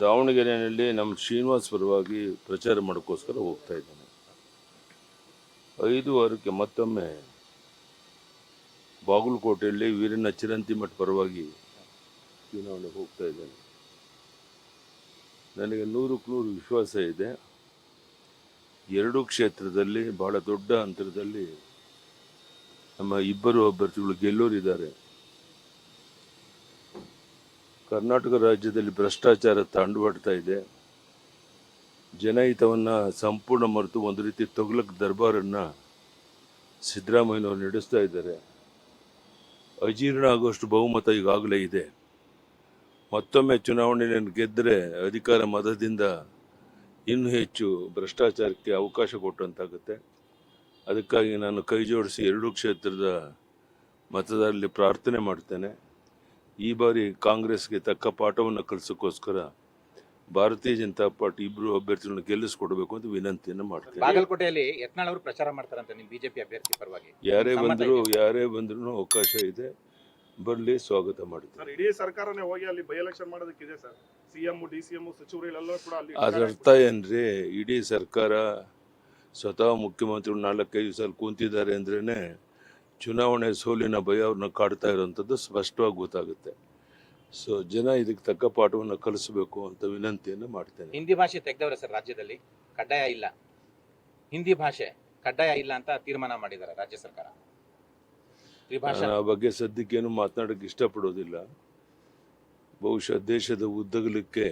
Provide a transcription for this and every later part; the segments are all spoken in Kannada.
ದಾವಣಗೆರೆಯಲ್ಲಿ ನಮ್ಮ ಶ್ರೀನಿವಾಸ್ ಪರವಾಗಿ ಪ್ರಚಾರ ಮಾಡೋಕ್ಕೋಸ್ಕರ ಹೋಗ್ತಾ ಇದ್ದಾನೆ. 5 ವಾರಕ್ಕೆ ಮತ್ತೊಮ್ಮೆ ಬಾಗಲಕೋಟೆಯಲ್ಲಿ ವೀರಣ್ಣ ಚಿರಂತಿಮಠ ಪರವಾಗಿ ಚುನಾವಣೆಗೆ ಹೋಗ್ತಾ ಇದ್ದಾನೆ. ನನಗೆ 100% ವಿಶ್ವಾಸ ಇದೆ. 2 ಕ್ಷೇತ್ರದಲ್ಲಿ ಬಹಳ ದೊಡ್ಡ ಅಂತರದಲ್ಲಿ ನಮ್ಮ ಇಬ್ಬರು ಅಭ್ಯರ್ಥಿಗಳು ಗೆಲ್ಲೋರಿದ್ದಾರೆ. ಕರ್ನಾಟಕ ರಾಜ್ಯದಲ್ಲಿ ಭ್ರಷ್ಟಾಚಾರ ತಾಂಡವಾಡ್ತಾ ಇದೆ. ಜನಹಿತವನ್ನು ಸಂಪೂರ್ಣ ಮರೆತು ಒಂದು ರೀತಿ ತೊಗಲಕ್ ದರ್ಬಾರನ್ನು ಸಿದ್ದರಾಮಯ್ಯನವರು ನಡೆಸ್ತಾ ಇದ್ದಾರೆ. ಅಜೀರ್ಣ ಆಗುವಷ್ಟು ಬಹುಮತ ಈಗಾಗಲೇ ಇದೆ. ಮತ್ತೊಮ್ಮೆ ಚುನಾವಣೆಯನ್ನು ಗೆದ್ದರೆ ಅಧಿಕಾರ ಮತದಿಂದ ಇನ್ನೂ ಹೆಚ್ಚು ಭ್ರಷ್ಟಾಚಾರಕ್ಕೆ ಅವಕಾಶ ಕೊಟ್ಟಂತಾಗುತ್ತೆ. ಅದಕ್ಕಾಗಿ ನಾನು ಕೈ ಜೋಡಿಸಿ 2 ಕ್ಷೇತ್ರದ ಮತದಾರರಲ್ಲಿ ಪ್ರಾರ್ಥನೆ ಮಾಡ್ತೇನೆ. ಈ ಬಾರಿ ಕಾಂಗ್ರೆಸ್ಗೆ ತಕ್ಕ ಪಾಠವನ್ನು ಕಲಿಸೋಕ್ಕೋಸ್ಕರ ಭಾರತೀಯ ಜನತಾ ಪಾರ್ಟಿ ಇಬ್ಬರು ಅಭ್ಯರ್ಥಿಗಳನ್ನು ಗೆಲ್ಲಿಸ್ಕೊಡ್ಬೇಕು ಅಂತ ವಿನಂತಿಯನ್ನು ಮಾಡ್ತೇನೆ. ಬಾಗಲಕೋಟೆಯಲ್ಲಿ ಯತ್ನಾಳ್ ಅವರು ಪ್ರಚಾರ ಮಾಡ್ತಾರಂತೆ ನಿಮ್ಮ ಬಿಜೆಪಿ ಅಭ್ಯರ್ಥಿ ಪರವಾಗಿ. ಯಾರೇ ಬಂದ್ರು ಅವಕಾಶ ಇದೆ, ಬರಲಿ, ಸ್ವಾಗತ ಮಾಡ್ತಾರೆ. ಇಡೀ ಸರ್ಕಾರನೇ ಹೋಗಿ ಅಲ್ಲಿ ಬೈ ಎಲೆಕ್ಷನ್ ಮಾಡೋದಕ್ಕಿದೆ ಸರ್. ಸಿಎಂ ಡಿಸಿಎಂ ಸಚಿವರೆಲ್ಲ ಕೂಡ ಅಲ್ಲಿ. ಅದರ ಅರ್ಥ ಏನ್ರಿ? ಇಡೀ ಸರ್ಕಾರ ಸ್ವತಃ ಮುಖ್ಯಮಂತ್ರಿಗಳು 4-5 ಸಲ ಕೂತಿದ್ದಾರೆ ಅಂದ್ರೇನೆ ಚುನಾವಣೆ ಸೋಲಿನ ಭಯ ಅವ್ರನ್ನ ಕಾಡ್ತಾ ಇರೋವಂಥದ್ದು ಸ್ಪಷ್ಟವಾಗಿ ಗೊತ್ತಾಗುತ್ತೆ. ಸೊ ಜನ ಇದಕ್ಕೆ ತಕ್ಕ ಪಾಠವನ್ನು ಕಲಿಸಬೇಕು ಅಂತ ವಿನಂತಿಯನ್ನು ಮಾಡ್ತೇನೆ. ಹಿಂದಿ ಭಾಷೆ ತೆಗೆದವ್ರೆ ಸರ್, ರಾಜ್ಯದಲ್ಲಿ ಕಡ್ಡಾಯ ಇಲ್ಲ, ಹಿಂದಿ ಭಾಷೆ ಕಡ್ಡಾಯ ಇಲ್ಲ ಅಂತ ತೀರ್ಮಾನ ಮಾಡಿದ್ದಾರೆ ರಾಜ್ಯ ಸರ್ಕಾರ. ನಾನು ಆ ಬಗ್ಗೆ ಸದ್ಯಕ್ಕೇನು ಮಾತನಾಡೋಕ್ಕೆ ಇಷ್ಟಪಡೋದಿಲ್ಲ. ಬಹುಶಃ ದೇಶದ ಉದ್ದಗಲಕ್ಕೆ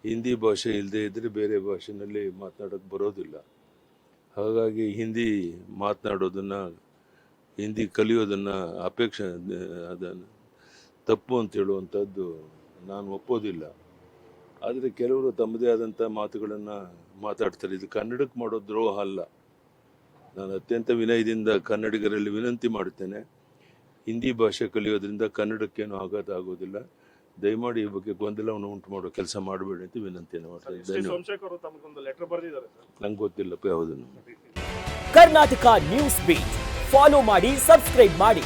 ಹಿಂದಿ ಭಾಷೆ ಇಲ್ಲದೆ ಇದ್ದರೆ ಬೇರೆ ಭಾಷೆನಲ್ಲಿ ಮಾತನಾಡೋಕ್ಕೆ ಬರೋದಿಲ್ಲ. ಹಾಗಾಗಿ ಹಿಂದಿ ಮಾತನಾಡೋದನ್ನು, ಹಿಂದಿ ಕಲಿಯೋದನ್ನು ಅದನ್ನು ತಪ್ಪು ಅಂತ ಹೇಳುವಂಥದ್ದು ನಾನು ಒಪ್ಪೋದಿಲ್ಲ. ಆದರೆ ಕೆಲವರು ತಮ್ಮದೇ ಆದಂಥ ಮಾತುಗಳನ್ನು ಮಾತಾಡ್ತಾರೆ. ಇದು ಕನ್ನಡಕ್ಕೆ ಮಾಡೋ ದ್ರೋಹ ಅಲ್ಲ. ನಾನು ಅತ್ಯಂತ ವಿನಯದಿಂದ ಕನ್ನಡಿಗರಲ್ಲಿ ವಿನಂತಿ ಮಾಡ್ತೇನೆ, ಹಿಂದಿ ಭಾಷೆ ಕಲಿಯೋದ್ರಿಂದ ಕನ್ನಡಕ್ಕೇನು ಆಘಾತ ಆಗೋದಿಲ್ಲ. ದಯಮಾಡಿ ಈ ಬಗ್ಗೆ ಗೊಂದಲವನ್ನು ಉಂಟು ಮಾಡೋ ಕೆಲಸ ಮಾಡಬೇಡಿ ಅಂತ ವಿನಂತಿಯನ್ನು ಮಾಡ್ತೇನೆ. ನಂಗೆ ಗೊತ್ತಿಲ್ಲಪ್ಪ ಯಾವುದನ್ನು. ಕರ್ನಾಟಕ ನ್ಯೂಸ್ ಬೀಟ್ ಫಾಲೋ ಮಾಡಿ, ಸಬ್ಸ್ಕ್ರೈಬ್ ಮಾಡಿ.